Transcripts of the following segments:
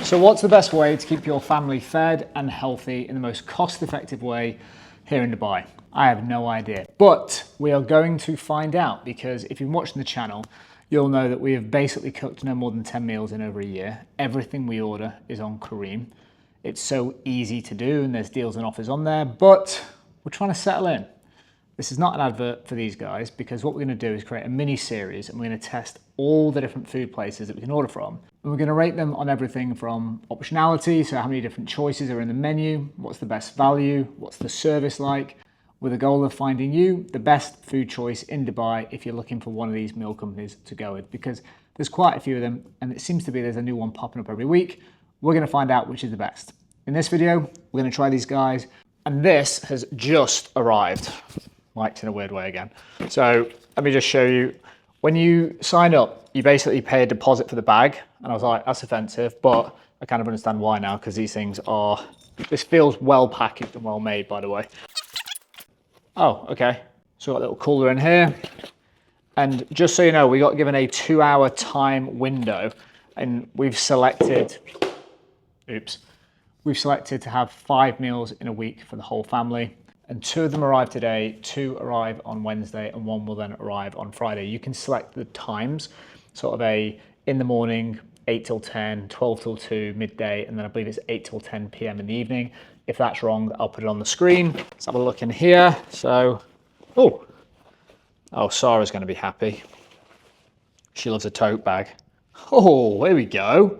So what's the best way to keep your family fed and healthy in the most cost-effective way here in Dubai? I have no idea, but we are going to find out, because if you've been watching the channel, you'll know that we have basically cooked no more than 10 meals in over a year. Everything we order is on Careem. It's so easy to do and there's deals and offers on there, but we're trying to settle in. This is not an advert for these guys, because what we're going to do is create a mini series and we're going to test all the different food places that we can order from. And we're going to rate them on everything from optionality, so how many different choices are in the menu, what's the best value, what's the service like, with a goal of finding you the best food choice in Dubai if you're looking for one of these meal companies to go with, because there's quite a few of them and it seems to be there's a new one popping up every week. We're going to find out which is the best. In this video, we're going to try these guys, and this has just arrived. Mic'd in a weird way again. So let me just show you. When you sign up, you basically pay a deposit for the bag. And I was like, that's offensive, but I kind of understand why now, because these things are, this feels well packaged and well made, by the way. Oh, okay. So we've got a little cooler in here. And just so you know, we got given a 2-hour time window, and we've selected, we've selected to have 5 meals in a week for the whole family. And 2 of them arrive today, 2 arrive on Wednesday, and 1 will then arrive on Friday. You can select the times, sort of a in the morning, 8 till 10, 12 till 2, midday, and then I believe it's 8 till 10 p.m. in the evening. If that's wrong, I'll put it on the screen. Let's have a look in here. So, oh, Sarah's going to be happy. She loves a tote bag. Oh, here we go.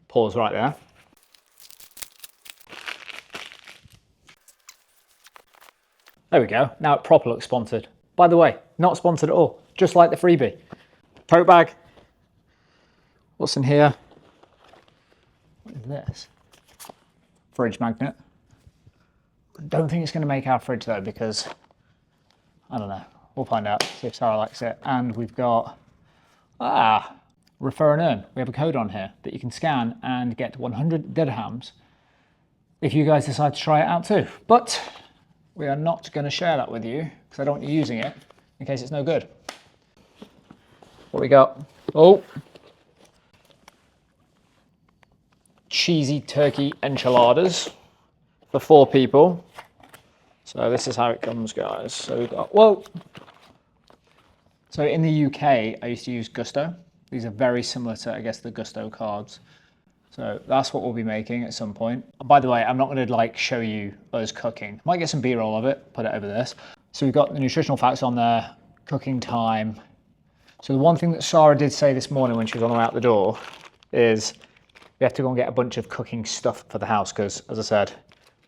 Pause right there. There we go. Now it proper looks sponsored. By the way, not sponsored at all. Just like the freebie. Tote bag. What's in here? What is this? Fridge magnet. I don't think it's going to make our fridge though, because I don't know. We'll find out. See if Sarah likes it. And we've got, refer and earn. We have a code on here that you can scan and get 100 dirhams if you guys decide to try it out too. But we are not going to share that with you because I don't want you using it in case it's no good. What we got? Oh, cheesy turkey enchiladas for 4 people. So this is how it comes, guys. So we've got, whoa. So in the UK, I used to use Gusto. These are very similar to, I guess, the Gusto cards. So that's what we'll be making at some point. By the way, I'm not going to like show you us cooking. Might get some B-roll of it, put it over this. So we've got the nutritional facts on there, cooking time. So the one thing that Sarah did say this morning when she was on the way out the door is we have to go and get a bunch of cooking stuff for the house because, as I said,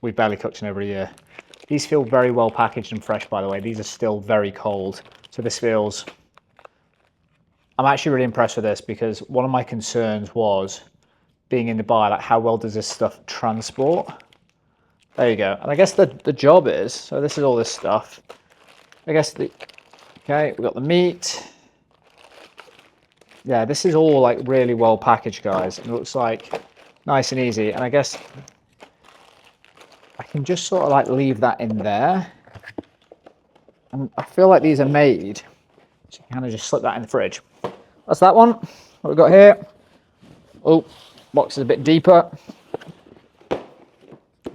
we've barely cooked in over a year. These feel very well packaged and fresh, by the way. These are still very cold. So this feels, I'm actually really impressed with this because one of my concerns was being in Dubai, like how well does this stuff transport? There you go. And I guess the job is, so this is all this stuff. I guess okay, we've got the meat. Yeah, this is all like really well packaged, guys. It looks like nice and easy. And I guess I can just sort of like leave that in there. And I feel like these are made, so you can kind of just slip that in the fridge. That's that one. What we've got here. Oh, box is a bit deeper.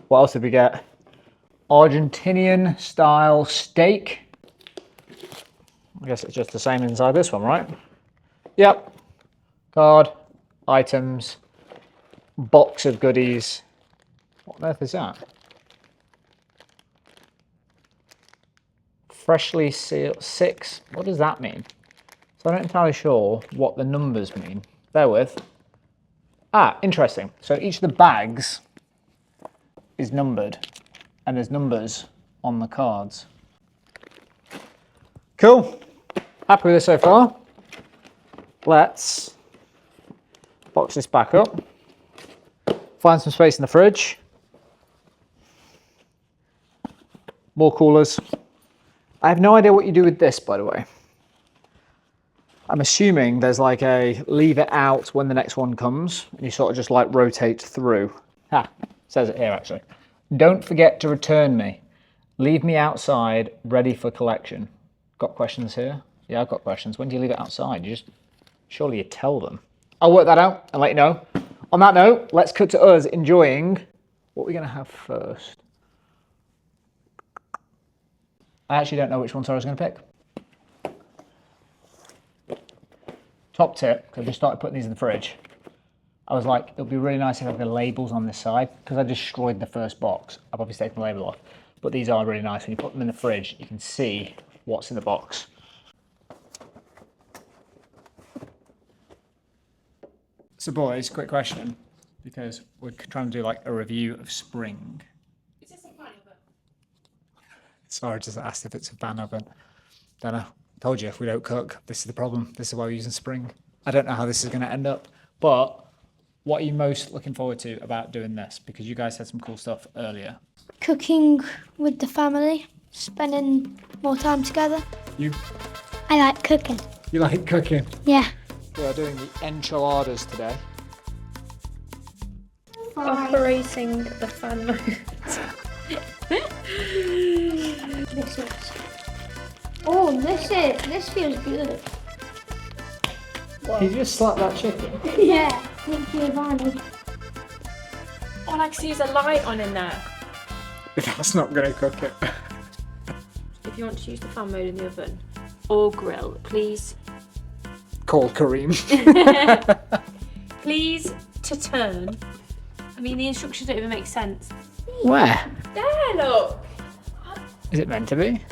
What else did we get? Argentinian style steak. I guess it's just the same inside this one, right? Yep. Card, items, box of goodies. What on earth is that? Freshly sealed 6. What does that mean? So I'm not entirely sure what the numbers mean. Bear with. Ah, interesting. So each of the bags is numbered and there's numbers on the cards. Cool. Happy with this so far. Let's box this back up. Find some space in the fridge. More coolers. I have no idea what you do with this, by the way. I'm assuming there's like a leave it out when the next one comes and you sort of just like rotate through. Says it here actually. Don't forget to return me. Leave me outside, ready for collection. Got questions here? Yeah, I've got questions. When do you leave it outside? Surely you tell them. I'll work that out and let you know On that note, let's cut to us enjoying what we're going to have first. I actually don't know which one Sarah's going to pick. Top tip, because I just started putting these in the fridge. I was like, it'll be really nice if I have the labels on this side, because I destroyed the first box. I've obviously taken the label off, but these are really nice. When you put them in the fridge, you can see what's in the box. So boys, quick question, because we're trying to do like a review of spring. Is this a fan oven? Sorry, just asked if it's a fan oven. Don't know. Told you, if we don't cook, this is the problem. This is why we're using spring. I don't know how this is going to end up, but what are you most looking forward to about doing this? Because you guys said some cool stuff earlier. Cooking with the family, spending more time together. You I like cooking. like cooking? Yeah. We are doing the enchiladas today. Operating the fan mode. This is. Oh, this feels good. You just slapped that chicken. Yeah. Thank you, Barney. All I can see is a light on in there. That's not going to cook it. If you want to use the fan mode in the oven or grill, please, Call Careem. please to turn. I mean, the instructions don't even make sense. Where? There, look. Is it meant to be?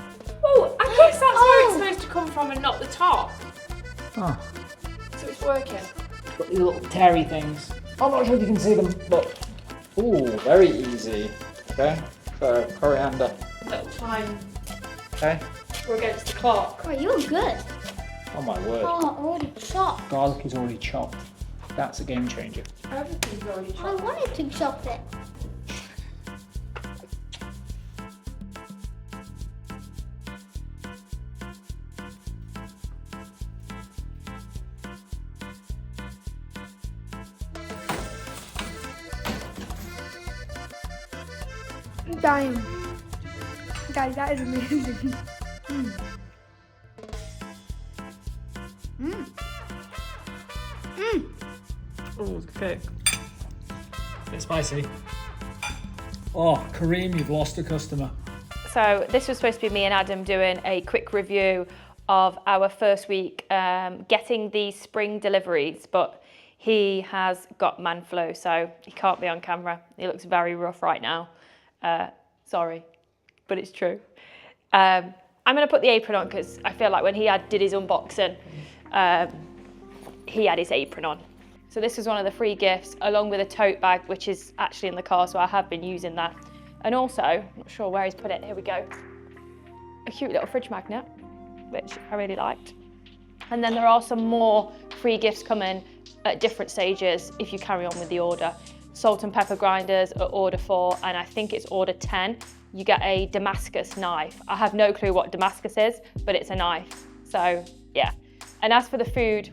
Oh, I guess that's where it's supposed to come from and not the top. Oh. So it's working. Got these little terry things. I'm not sure if you can see them, but ooh, very easy. Okay, so coriander. Little time. Okay. We're against the clock. Oh, you're good. Oh my word. Oh, already chopped. Garlic is already chopped. That's a game changer. Everything's already I chopped. wanted to chop it. Damn. Guys, that is amazing. Oh, it's thick. Bit spicy. Oh, Careem, you've lost a customer. So this was supposed to be me and Adam doing a quick review of our first week getting these spring deliveries, but he has got man flu, so he can't be on camera. He looks very rough right now. Sorry, but it's true. I'm going to put the apron on because I feel like when he did his unboxing, he had his apron on. So this was one of the free gifts, along with a tote bag, which is actually in the car, so I have been using that. And also, I'm not sure where he's put it, here we go, a cute little fridge magnet, which I really liked. And then there are some more free gifts coming at different stages if you carry on with the order. Salt and pepper grinders at order 4, and I think it's order 10. You get a Damascus knife. I have no clue what Damascus is, but it's a knife. So yeah. And as for the food,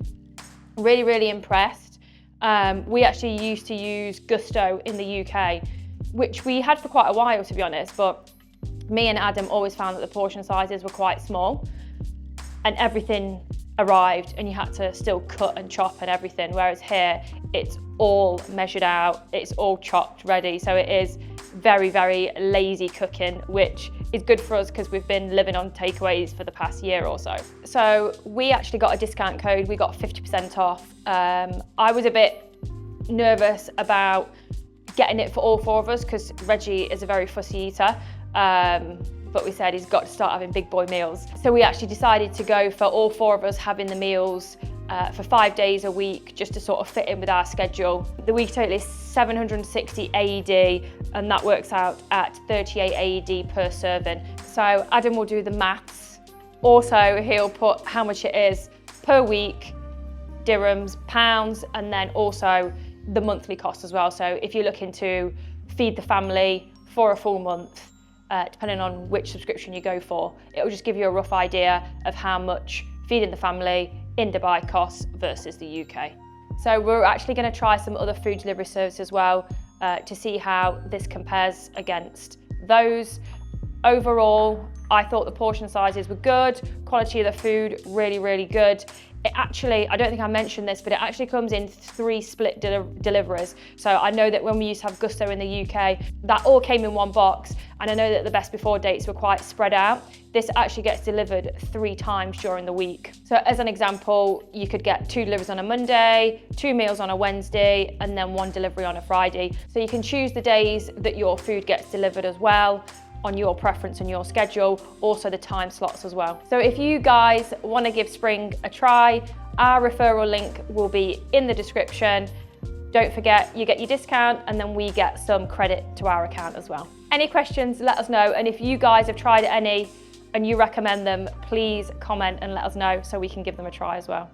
really, really impressed. We actually used to use Gusto in the UK, which we had for quite a while, to be honest, but me and Adam always found that the portion sizes were quite small and everything arrived and you had to still cut and chop and everything, whereas here it's all measured out, it's all chopped ready, so it is very, very lazy cooking, which is good for us because we've been living on takeaways for the past year or so. So we actually got a discount code, we got 50% off. I was a bit nervous about getting it for all 4 of us because Reggie is a very fussy eater, but we said he's got to start having big boy meals. So we actually decided to go for all 4 of us having the meals for 5 days a week, just to sort of fit in with our schedule. The week total is 760 AED, and that works out at 38 AED per serving. So Adam will do the maths. Also, he'll put how much it is per week, dirhams, pounds, and then also the monthly cost as well. So if you're looking to feed the family for a full month, depending on which subscription you go for, it will just give you a rough idea of how much feeding the family in Dubai costs versus the UK. So we're actually going to try some other food delivery services as well to see how this compares against those. Overall, I thought the portion sizes were good, quality of the food really, really good. It actually, I don't think I mentioned this, but it actually comes in 3 split deliveries. So I know that when we used to have Gusto in the UK, that all came in one box. And I know that the best before dates were quite spread out. This actually gets delivered 3 times during the week. So as an example, you could get 2 deliveries on a Monday, 2 meals on a Wednesday, and then 1 delivery on a Friday. So you can choose the days that your food gets delivered as well, on your preference and your schedule, also the time slots as well. So if you guys want to give Spring a try, our referral link will be in the description. Don't forget, you get your discount and then we get some credit to our account as well. Any questions, let us know. And if you guys have tried any and you recommend them, please comment and let us know so we can give them a try as well.